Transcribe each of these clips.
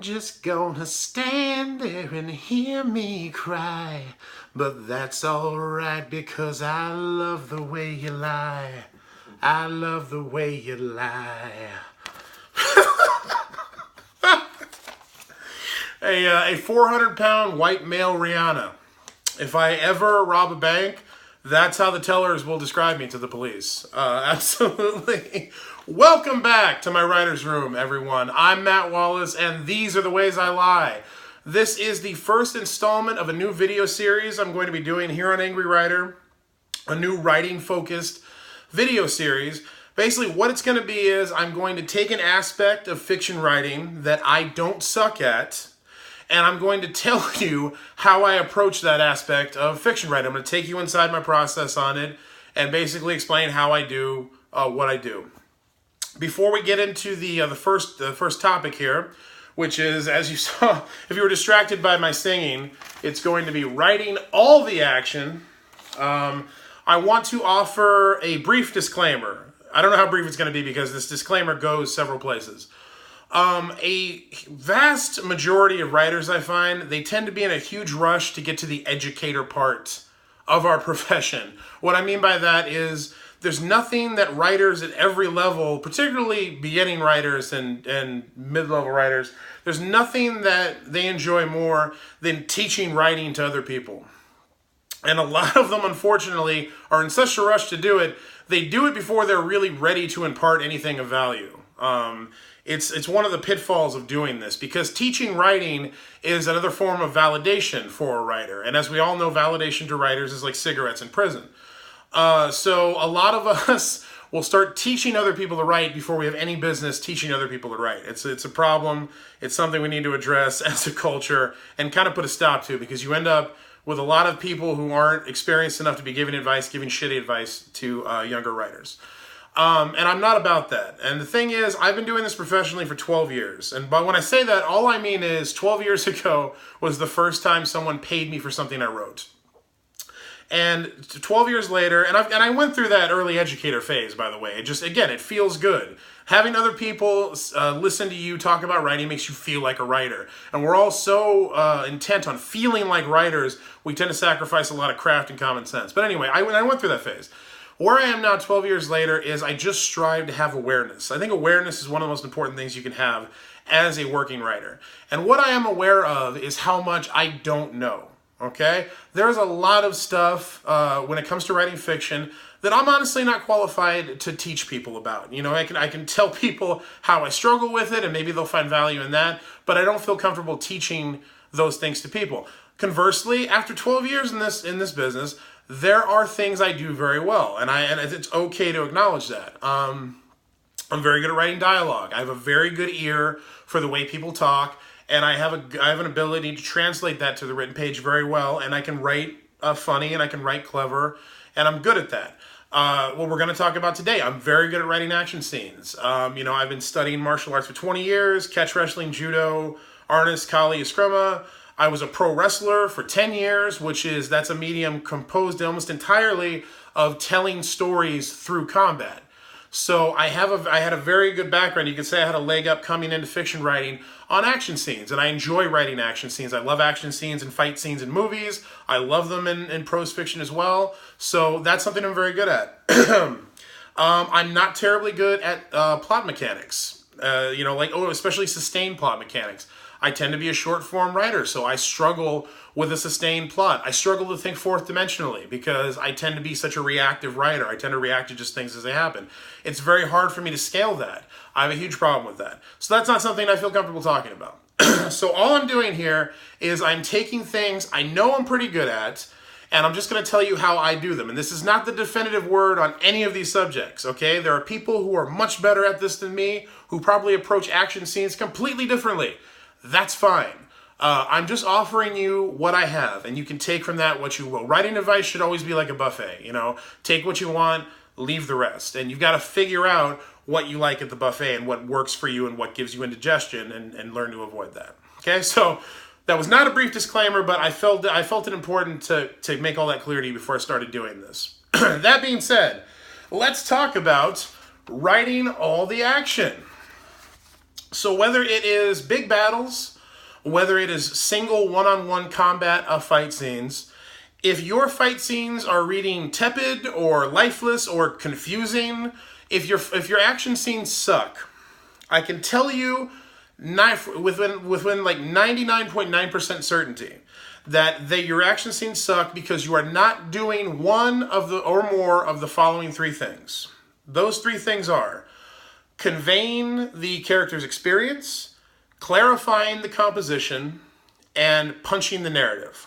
Just gonna stand there and hear me cry. But that's alright because I love the way you lie. I love the way you lie. A 400-pound white male Rihanna. If I ever rob a bank, that's how the tellers will describe me to the police. Absolutely. Welcome back to my writer's room, everyone. I'm Matt Wallace, and these are the ways I lie. This is the first installment of a new video series I'm going to be doing here on Angry Writer, a new writing-focused video series. Basically, what it's going to be is I'm going to take an aspect of fiction writing that I don't suck at, and I'm going to tell you how I approach that aspect of fiction writing. I'm going to take you inside my process on it and basically explain how I do what I do. Before we get into the first topic here, which is, as you saw, if you were distracted by my singing, it's going to be writing all the action. I want to offer a brief disclaimer. I don't know how brief it's going to be because this disclaimer goes several places. A vast majority of writers, I find, they tend to be in a huge rush to get to the educator part of our profession. What I mean by that is there's nothing that writers at every level, particularly beginning writers and mid-level writers, there's nothing that they enjoy more than teaching writing to other people. And a lot of them, unfortunately, are in such a rush to do it, they do it before they're really ready to impart anything of value. It's one of the pitfalls of doing this, because teaching writing is another form of validation for a writer. And as we all know, validation to writers is like cigarettes in prison. So a lot of us will start teaching other people to write before we have any business teaching other people to write. It's a problem. It's something we need to address as a culture and kind of put a stop to, because you end up with a lot of people who aren't experienced enough to be giving shitty advice to younger writers. And I'm not about that. And the thing is, I've been doing this professionally for 12 years. And when I say that, all I mean is 12 years ago was the first time someone paid me for something I wrote. And 12 years later, and I went through that early educator phase, by the way. It feels good. Having other people listen to you talk about writing makes you feel like a writer. And we're all so intent on feeling like writers, we tend to sacrifice a lot of craft and common sense. But anyway, I went through that phase. Where I am now 12 years later is I just strive to have awareness. I think awareness is one of the most important things you can have as a working writer. And what I am aware of is how much I don't know. Okay? There's a lot of stuff when it comes to writing fiction that I'm honestly not qualified to teach people about. You know, I can tell people how I struggle with it and maybe they'll find value in that, but I don't feel comfortable teaching those things to people. Conversely, after 12 years in this business, there are things I do very well, and it's okay to acknowledge that. I'm very good at writing dialogue. I have a very good ear for the way people talk, and I have an ability to translate that to the written page very well, and I can write funny, and I can write clever, and I'm good at that. What we're going to talk about today, I'm very good at writing action scenes. I've been studying martial arts for 20 years, catch wrestling, judo, arnis, kali, eskrima. I was a pro wrestler for 10 years, that's a medium composed almost entirely of telling stories through combat. So I had a very good background. You could say I had a leg up coming into fiction writing on action scenes, and I enjoy writing action scenes. I love action scenes and fight scenes in movies. I love them in prose fiction as well. So that's something I'm very good at. I'm not terribly good at plot mechanics, especially sustained plot mechanics. I tend to be a short form writer, so I struggle with a sustained plot. I struggle to think fourth dimensionally because I tend to be such a reactive writer. I tend to react to just things as they happen. It's very hard for me to scale that. I have a huge problem with that. So that's not something I feel comfortable talking about. So all I'm doing here is I'm taking things I know I'm pretty good at, and I'm just going to tell you how I do them. And this is not the definitive word on any of these subjects, okay? There are people who are much better at this than me, who probably approach action scenes completely differently. That's fine. I'm just offering you what I have, and you can take from that what you will. Writing advice should always be like a buffet, Take what you want, leave the rest. And you've got to figure out what you like at the buffet and what works for you and what gives you indigestion and learn to avoid that. Okay, so that was not a brief disclaimer, but I felt it important to make all that clear to you before I started doing this. That being said, let's talk about writing all the action. So whether it is big battles, whether it is single one-on-one combat fight scenes, if your fight scenes are reading tepid or lifeless or confusing, if your action scenes suck, I can tell you within like 99.9% certainty that your action scenes suck because you are not doing one of the or more of the following three things. Those three things are conveying the character's experience, clarifying the composition, and punching the narrative.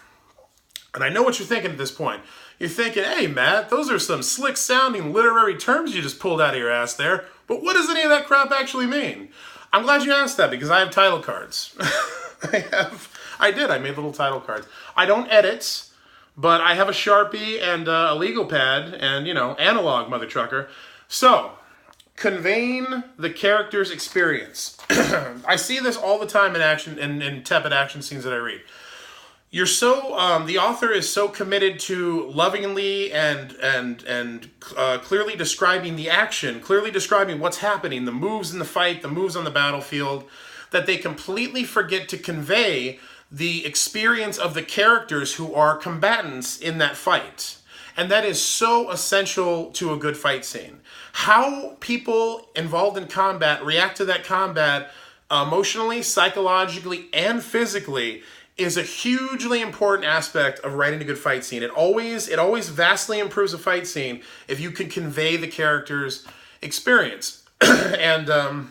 And I know what you're thinking at this point. You're thinking, hey, Matt, those are some slick-sounding literary terms you just pulled out of your ass there, but what does any of that crap actually mean? I'm glad you asked that because I have title cards. I made little title cards. I don't edit, but I have a Sharpie and a legal pad and, analog, mother trucker. So, conveying the character's experience. I see this all the time in action, in tepid action scenes that I read. The author is so committed to lovingly and clearly describing the action, clearly describing what's happening, the moves in the fight, the moves on the battlefield, that they completely forget to convey the experience of the characters who are combatants in that fight. And that is so essential to a good fight scene. How people involved in combat react to that combat emotionally, psychologically, and physically is a hugely important aspect of writing a good fight scene. It always vastly improves a fight scene if you can convey the character's experience. And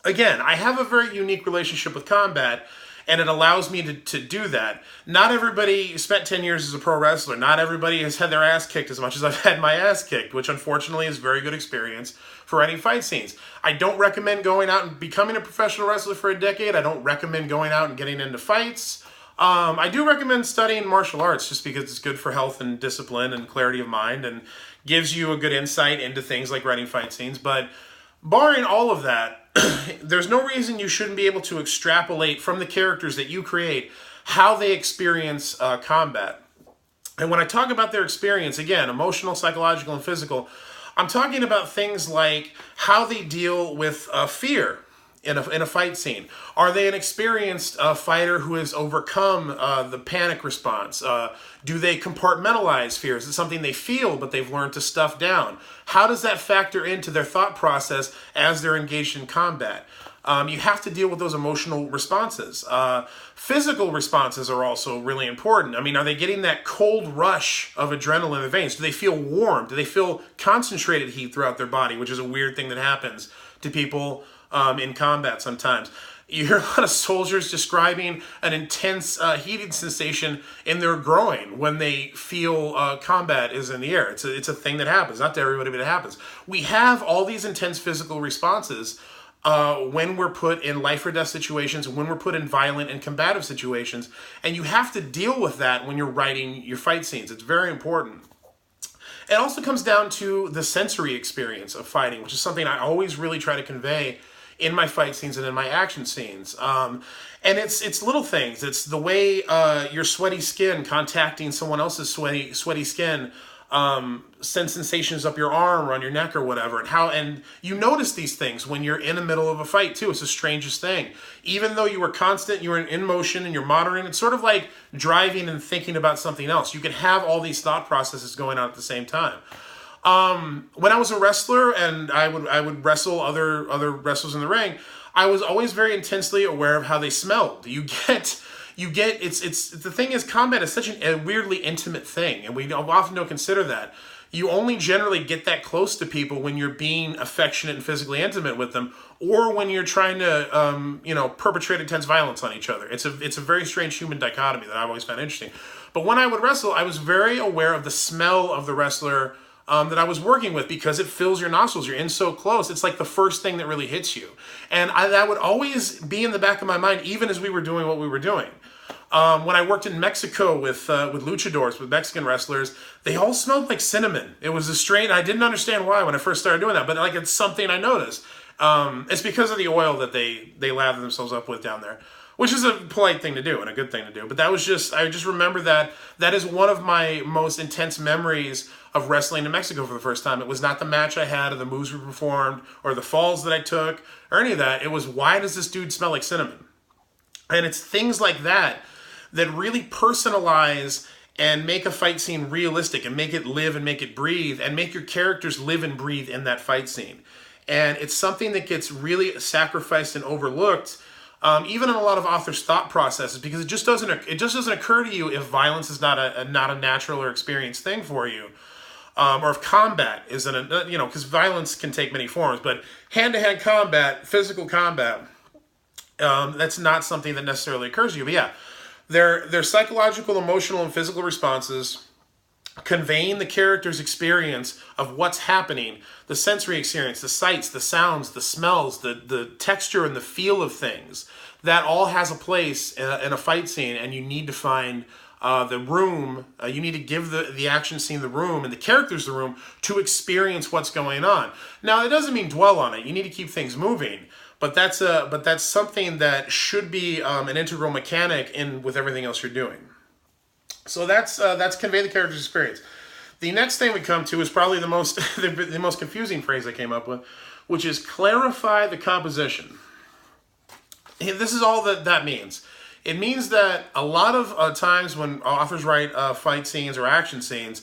again, I have a very unique relationship with combat, and it allows me to do that. Not everybody spent 10 years as a pro wrestler. Not everybody has had their ass kicked as much as I've had my ass kicked, which unfortunately is a very good experience for writing fight scenes. I don't recommend going out and becoming a professional wrestler for a decade. I don't recommend going out and getting into fights. I do recommend studying martial arts just because it's good for health and discipline and clarity of mind and gives you a good insight into things like writing fight scenes. But barring all of that, there's no reason you shouldn't be able to extrapolate from the characters that you create how they experience combat. And when I talk about their experience, again, emotional, psychological, and physical, I'm talking about things like how they deal with fear in a fight scene. Are they an experienced fighter who has overcome the panic response? Do they compartmentalize fear? Is it something they feel but they've learned to stuff down? How does that factor into their thought process as they're engaged in combat? You have to deal with those emotional responses. Physical responses are also really important. I mean, are they getting that cold rush of adrenaline in the veins? Do they feel warm? Do they feel concentrated heat throughout their body, which is a weird thing that happens to people in combat sometimes. You hear a lot of soldiers describing an intense heating sensation in their groin when they feel combat is in the air. It's a thing that happens. Not to everybody, but it happens. We have all these intense physical responses when we're put in life or death situations, when we're put in violent and combative situations, and you have to deal with that when you're writing your fight scenes. It's very important. It also comes down to the sensory experience of fighting, which is something I always really try to convey in my fight scenes and in my action scenes. And it's little things. It's the way your sweaty skin contacting someone else's sweaty skin sends sensations up your arm or on your neck or whatever. And you notice these things when you're in the middle of a fight too. It's the strangest thing. Even though you were constant, you were in motion and you're monitoring, it's sort of like driving and thinking about something else. You can have all these thought processes going on at the same time. When I was a wrestler and I would wrestle other wrestlers in the ring, I was always very intensely aware of how they smelled. It's the thing is, combat is such a weirdly intimate thing, and we often don't consider that. You only generally get that close to people when you're being affectionate and physically intimate with them, or when you're trying to perpetrate intense violence on each other. It's a very strange human dichotomy that I've always found interesting. But when I would wrestle, I was very aware of the smell of the wrestler that I was working with, because it fills your nostrils. You're in so close. It's like the first thing that really hits you. And that would always be in the back of my mind, even as we were doing what we were doing. When I worked in Mexico with luchadors, with Mexican wrestlers, they all smelled like cinnamon. It was a strange, I didn't understand why when I first started doing that, but it's something I noticed. It's because of the oil that they lather themselves up with down there. which is a polite thing to do and a good thing to do. But that was just, I just remember that that is one of my most intense memories of wrestling in Mexico for the first time. It was not the match I had or the moves we performed or the falls that I took or any of that. It was, why does this dude smell like cinnamon? And it's things like that that really personalize and make a fight scene realistic and make it live and make it breathe and make your characters live and breathe in that fight scene. And it's something that gets really sacrificed and overlooked, even in a lot of authors' thought processes, because it just doesn't occur to you if violence is not a natural or experienced thing for you, or if combat isn't because violence can take many forms, but hand-to-hand combat, physical combat, that's not something that necessarily occurs to you. But yeah, their psychological, emotional, and physical responses, conveying the character's experience of what's happening, the sensory experience, the sights, the sounds, the smells, the texture and the feel of things, that all has a place in a fight scene, and you need to find the room, you need to give the action scene the room and the characters the room to experience what's going on. Now, it doesn't mean dwell on it. You need to keep things moving, but that's something that should be an integral mechanic in with everything else you're doing. So that's convey the character's experience. The next thing we come to is probably the most the most confusing phrase I came up with, which is clarify the composition. This is all that means. It means that a lot of times when authors write fight scenes or action scenes,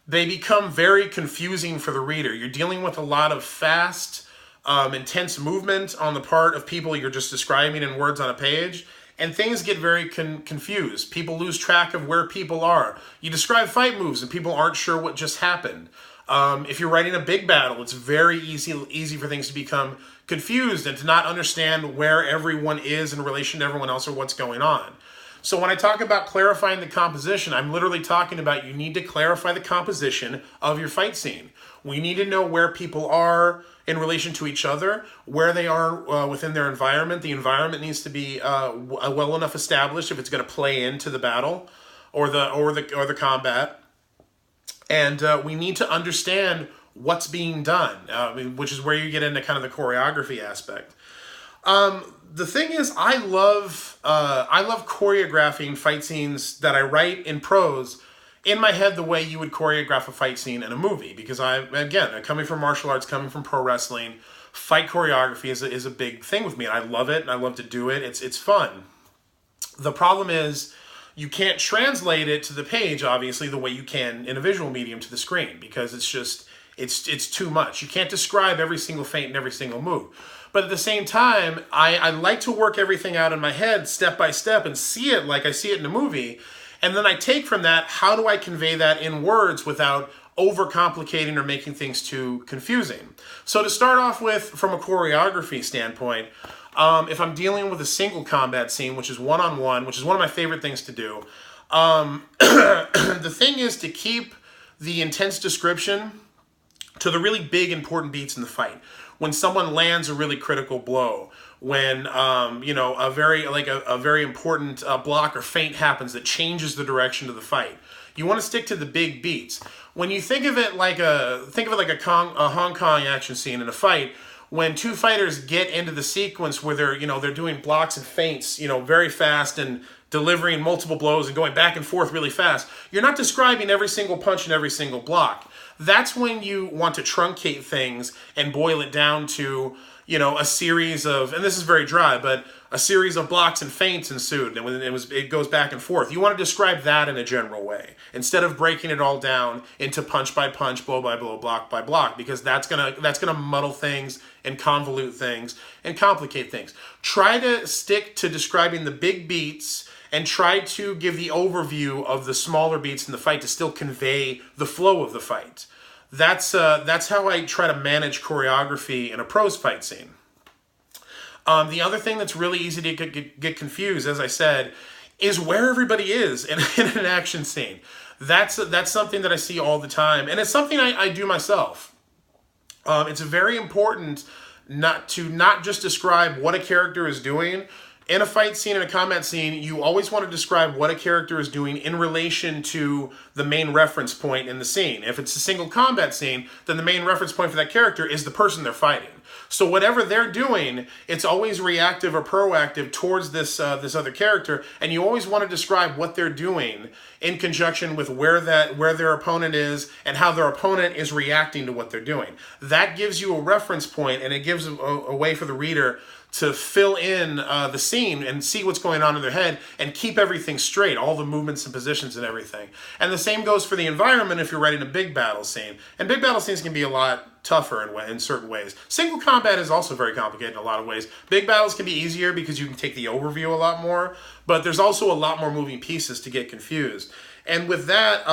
they become very confusing for the reader. You're dealing with a lot of fast, intense movement on the part of people you're just describing in words on a page, and things get very confused. People lose track of where people are. You describe fight moves and people aren't sure what just happened. If you're writing a big battle, it's very easy for things to become confused and to not understand where everyone is in relation to everyone else or what's going on. So when I talk about clarifying the composition, I'm literally talking about you need to clarify the composition of your fight scene. We need to know where people are in relation to each other, where they are within their environment. The environment needs to be well enough established if it's going to play into the battle or the combat. And we need to understand what's being done, which is where you get into kind of the choreography aspect. The thing is, I love choreographing fight scenes that I write in prose in my head the way you would choreograph a fight scene in a movie. Because coming from martial arts, coming from pro wrestling, fight choreography is a big thing with me, and I love it, and I love to do it. It's fun. The problem is, you can't translate it to the page, obviously, the way you can in a visual medium to the screen, because it's too much. You can't describe every single feint and every single move. But at the same time, I like to work everything out in my head step by step and see it like I see it in a movie. And then I take from that, how do I convey that in words without overcomplicating or making things too confusing? So to start off with, from a choreography standpoint, if I'm dealing with a single combat scene, which is one-on-one, which is one of my favorite things to do, the thing is to keep the intense description to the really big, important beats in the fight. When someone lands a really critical blow, when a very important block or feint happens that changes the direction of the fight, you want to stick to the big beats. When you think of it like a Hong Kong action scene in a fight, when two fighters get into the sequence where they're doing blocks and feints, very fast and delivering multiple blows and going back and forth really fast, you're not describing every single punch and every single block. That's when you want to truncate things and boil it down to, a series of, and this is very dry, but a series of blocks and feints ensued, and it goes back and forth. You want to describe that in a general way, instead of breaking it all down into punch by punch, blow by blow, block by block, because that's gonna muddle things and convolute things and complicate things. Try to stick to describing the big beats and try to give the overview of the smaller beats in the fight to still convey the flow of the fight. That's how I try to manage choreography in a prose fight scene. The other thing that's really easy to get confused, as I said, is where everybody is in an action scene. That's something that I see all the time, and it's something I do myself. It's very important not just describe what a character is doing. In a fight scene, in a combat scene, you always want to describe what a character is doing in relation to the main reference point in the scene. If it's a single combat scene, then the main reference point for that character is the person they're fighting. So whatever they're doing, it's always reactive or proactive towards this other character, and you always want to describe what they're doing in conjunction with where their opponent is and how their opponent is reacting to what they're doing. That gives you a reference point, and it gives a way for the reader to fill in the scene and see what's going on in their head and keep everything straight, all the movements and positions and everything. And the same goes for the environment if you're writing a big battle scene. And big battle scenes can be a lot tougher in certain ways. Single combat is also very complicated in a lot of ways. Big battles can be easier because you can take the overview a lot more, but there's also a lot more moving pieces to get confused. And with that,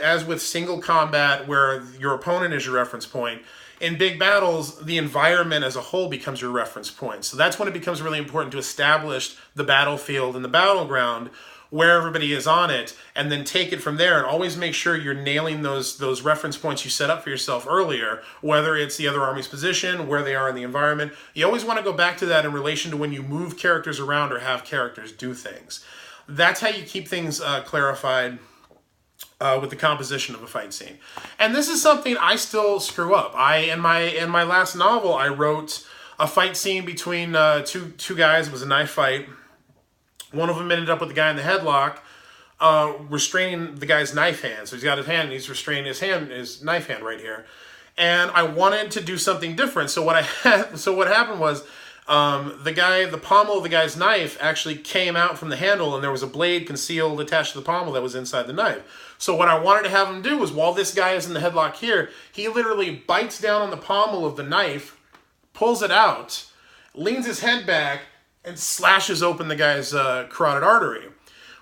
as with single combat where your opponent is your reference point, in big battles, the environment as a whole becomes your reference point. So that's when it becomes really important to establish the battlefield and the battleground where everybody is on it, and then take it from there and always make sure you're nailing those reference points you set up for yourself earlier, whether it's the other army's position, where they are in the environment. You always want to go back to that in relation to when you move characters around or have characters do things. That's how you keep things clarified with the composition of a fight scene. And this is something I still screw up. In my last novel, I wrote a fight scene between two guys. It was a knife fight. One of them ended up with the guy in the headlock, restraining the guy's knife hand. So he's got his hand, and he's restraining his knife hand right here. And I wanted to do something different. So what happened was, the pommel of the guy's knife actually came out from the handle, and there was a blade concealed attached to the pommel that was inside the knife. So what I wanted to have him do was, while this guy is in the headlock here, he literally bites down on the pommel of the knife, pulls it out, leans his head back, and slashes open the guy's carotid artery.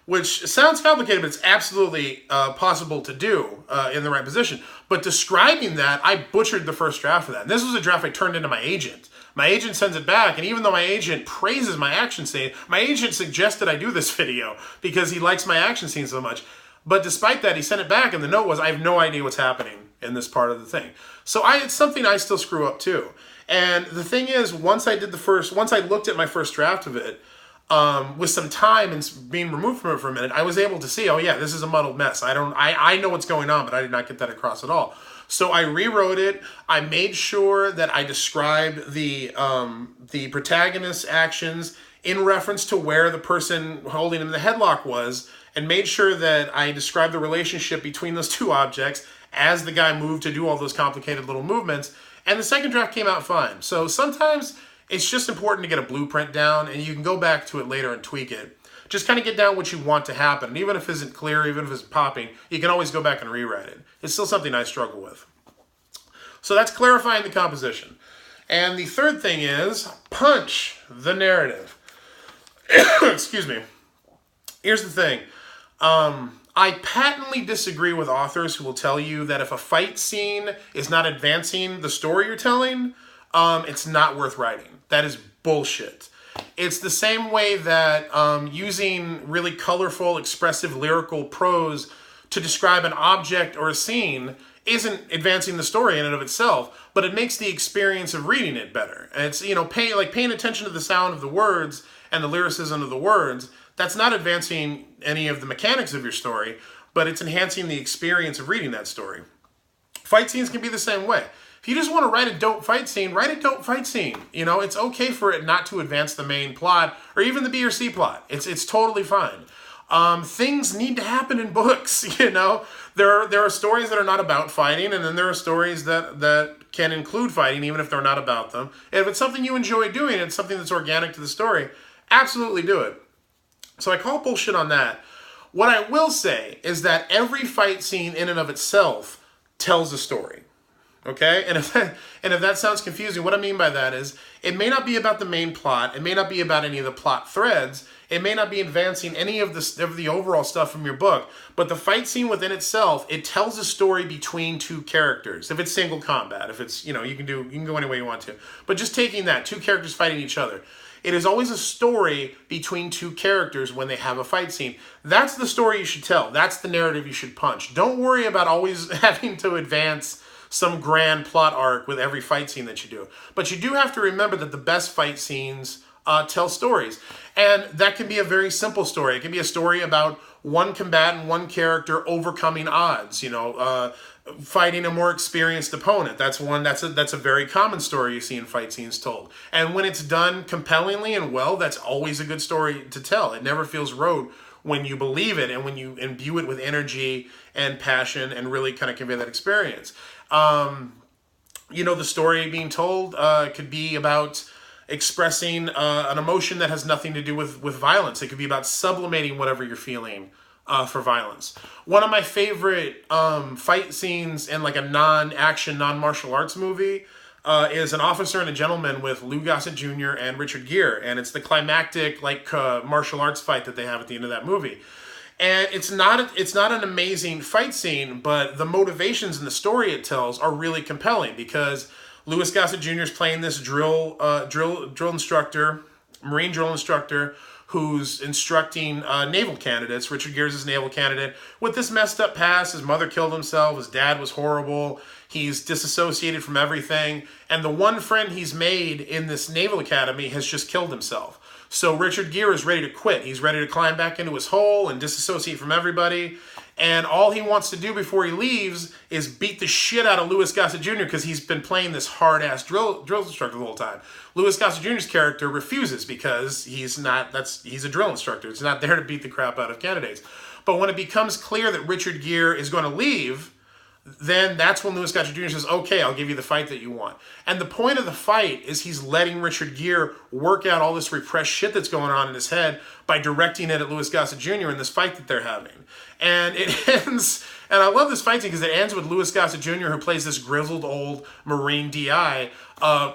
Which sounds complicated, but it's absolutely possible to do in the right position. But describing that, I butchered the first draft of that. And this was a draft I turned into my agent. My agent sends it back, and even though my agent praises my action scene, my agent suggested I do this video because he likes my action scene so much. But despite that, he sent it back, and the note was, I have no idea what's happening in this part of the thing. So it's something I still screw up too. And the thing is, once I looked at my first draft of it, with some time and being removed from it for a minute, I was able to see, oh yeah, this is a muddled mess. I know what's going on, but I did not get that across at all. So I rewrote it. I made sure that I described the protagonist's actions in reference to where the person holding him in the headlock was, and made sure that I described the relationship between those two objects as the guy moved to do all those complicated little movements. And the second draft came out fine. So sometimes it's just important to get a blueprint down, and you can go back to it later and tweak it. Just kind of get down what you want to happen. And even if it isn't clear, even if it's popping, you can always go back and rewrite it. It's still something I struggle with. So that's clarifying the composition. And the third thing is punch the narrative. Excuse me. Here's the thing. I patently disagree with authors who will tell you that if a fight scene is not advancing the story you're telling, it's not worth writing. That is bullshit. It's the same way that using really colorful, expressive, lyrical prose to describe an object or a scene isn't advancing the story in and of itself, but it makes the experience of reading it better. And it's, paying attention to the sound of the words and the lyricism of the words. That's not advancing any of the mechanics of your story, but it's enhancing the experience of reading that story. Fight scenes can be the same way. If you just want to write a dope fight scene, write a dope fight scene. It's okay for it not to advance the main plot or even the B or C plot. It's totally fine. Things need to happen in books, There are stories that are not about fighting, and then there are stories that can include fighting even if they're not about them. And if it's something you enjoy doing, it's something that's organic to the story, absolutely do it. So I call bullshit on that. What I will say is that every fight scene in and of itself tells a story. Okay? And if that sounds confusing, what I mean by that is it may not be about the main plot. It may not be about any of the plot threads. It may not be advancing any of the overall stuff from your book. But the fight scene within itself, it tells a story between two characters. If it's single combat, if it's, you can go any way you want to. But just taking that, two characters fighting each other. It is always a story between two characters when they have a fight scene. That's the story you should tell. That's the narrative you should punch. Don't worry about always having to advance some grand plot arc with every fight scene that you do. But you do have to remember that the best fight scenes tell stories. And that can be a very simple story. It can be a story about one combatant, one character overcoming odds. fighting a more experienced opponent. That's a very common story you see in fight scenes told. And when it's done compellingly and well, that's always a good story to tell. It never feels rote when you believe it and when you imbue it with energy and passion and really kind of convey that experience. The story being told could be about expressing an emotion that has nothing to do with violence. It could be about sublimating whatever you're feeling for violence. One of my favorite fight scenes in like a non-action, non-martial arts movie is An Officer and a Gentleman with Lou Gossett Jr. and Richard Gere. And it's the climactic martial arts fight that they have at the end of that movie. And it's not an amazing fight scene, but the motivations and the story it tells are really compelling because Louis Gossett Jr. is playing this drill instructor, Marine drill instructor, who's instructing naval candidates. Richard Gere's his naval candidate with this messed up past. His mother killed himself. His dad was horrible. He's disassociated from everything. And the one friend he's made in this naval academy has just killed himself. So Richard Gere is ready to quit. He's ready to climb back into his hole and disassociate from everybody. And all he wants to do before he leaves is beat the shit out of Louis Gossett Jr. because he's been playing this hard-ass drill instructor the whole time. Louis Gossett Jr.'s character refuses because he's a drill instructor. He's not there to beat the crap out of candidates. But when it becomes clear that Richard Gere is going to leave, then that's when Louis Gossett Jr. says, okay, I'll give you the fight that you want. And the point of the fight is he's letting Richard Gere work out all this repressed shit that's going on in his head by directing it at Louis Gossett Jr. in this fight that they're having. And it ends, and I love this fight scene because it ends with Louis Gossett Jr., who plays this grizzled old Marine DI,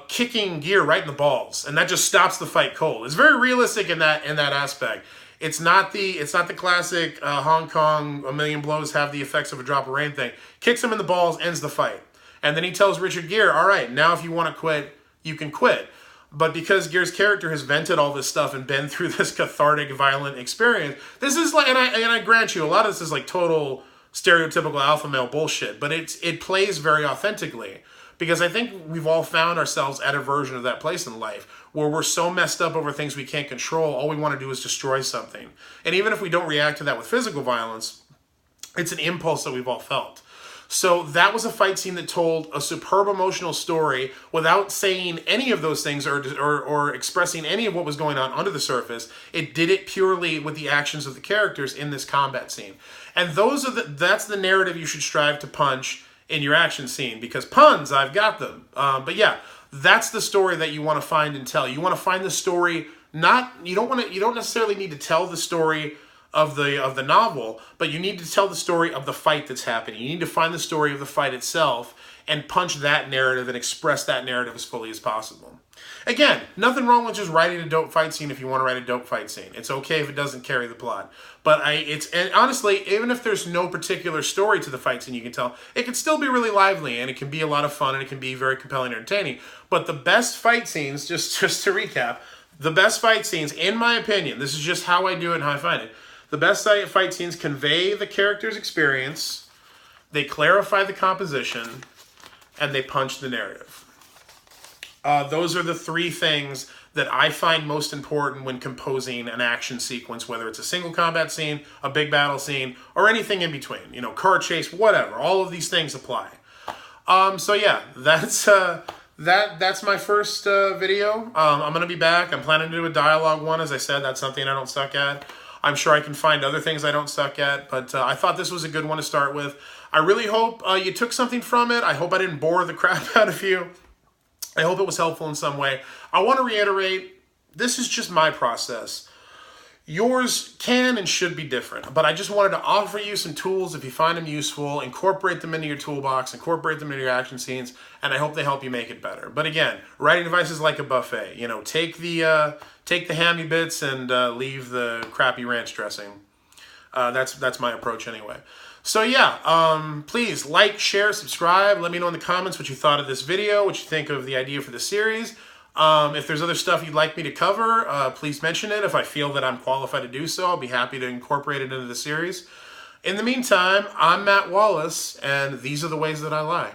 kicking Gere right in the balls. And that just stops the fight cold. It's very realistic in that aspect. It's not the classic Hong Kong, a million blows have the effects of a drop of rain thing. Kicks him in the balls, ends the fight. And then he tells Richard Gere, all right, now if you want to quit, you can quit. But because Gere's character has vented all this stuff and been through this cathartic, violent experience, this is like, and I grant you, a lot of this is like total stereotypical alpha male bullshit, but it plays very authentically. Because I think we've all found ourselves at a version of that place in life where we're so messed up over things we can't control, all we want to do is destroy something. And even if we don't react to that with physical violence, it's an impulse that we've all felt. So that was a fight scene that told a superb emotional story without saying any of those things or expressing any of what was going on under the surface. It did it purely with the actions of the characters in this combat scene. And that's the narrative you should strive to punch in your action scene, because puns, I've got them. But yeah, that's the story that you want to find and tell. You want to find the story, you don't necessarily need to tell the story of the novel, but you need to tell the story of the fight that's happening. You need to find the story of the fight itself and punch that narrative and express that narrative as fully as possible. Again, nothing wrong with just writing a dope fight scene if you want to write a dope fight scene. It's okay if it doesn't carry the plot. But and honestly, even if there's no particular story to the fight scene you can tell, it can still be really lively and it can be a lot of fun and it can be very compelling and entertaining. But the best fight scenes, just to recap, the best fight scenes, in my opinion, this is just how I do it and how I find it, the best fight scenes convey the character's experience, they clarify the composition, and they punch the narrative. Those are the three things that I find most important when composing an action sequence, whether it's a single combat scene, a big battle scene, or anything in between. Car chase, whatever. All of these things apply. So yeah, that's my first video. I'm going to be back. I'm planning to do a dialogue one. As I said, that's something I don't suck at. I'm sure I can find other things I don't suck at, but I thought this was a good one to start with. I really hope you took something from it. I hope I didn't bore the crap out of you. I hope it was helpful in some way. I want to reiterate, this is just my process. Yours can and should be different, but I just wanted to offer you some tools if you find them useful, incorporate them into your toolbox, incorporate them into your action scenes, and I hope they help you make it better. But again, writing advice is like a buffet. Take the hammy bits and leave the crappy ranch dressing. That's my approach anyway. So yeah, please like, share, subscribe. Let me know in the comments what you thought of this video, what you think of the idea for the series. If there's other stuff you'd like me to cover, please mention it. If I feel that I'm qualified to do so, I'll be happy to incorporate it into the series. In the meantime, I'm Matt Wallace, and these are the ways that I lie.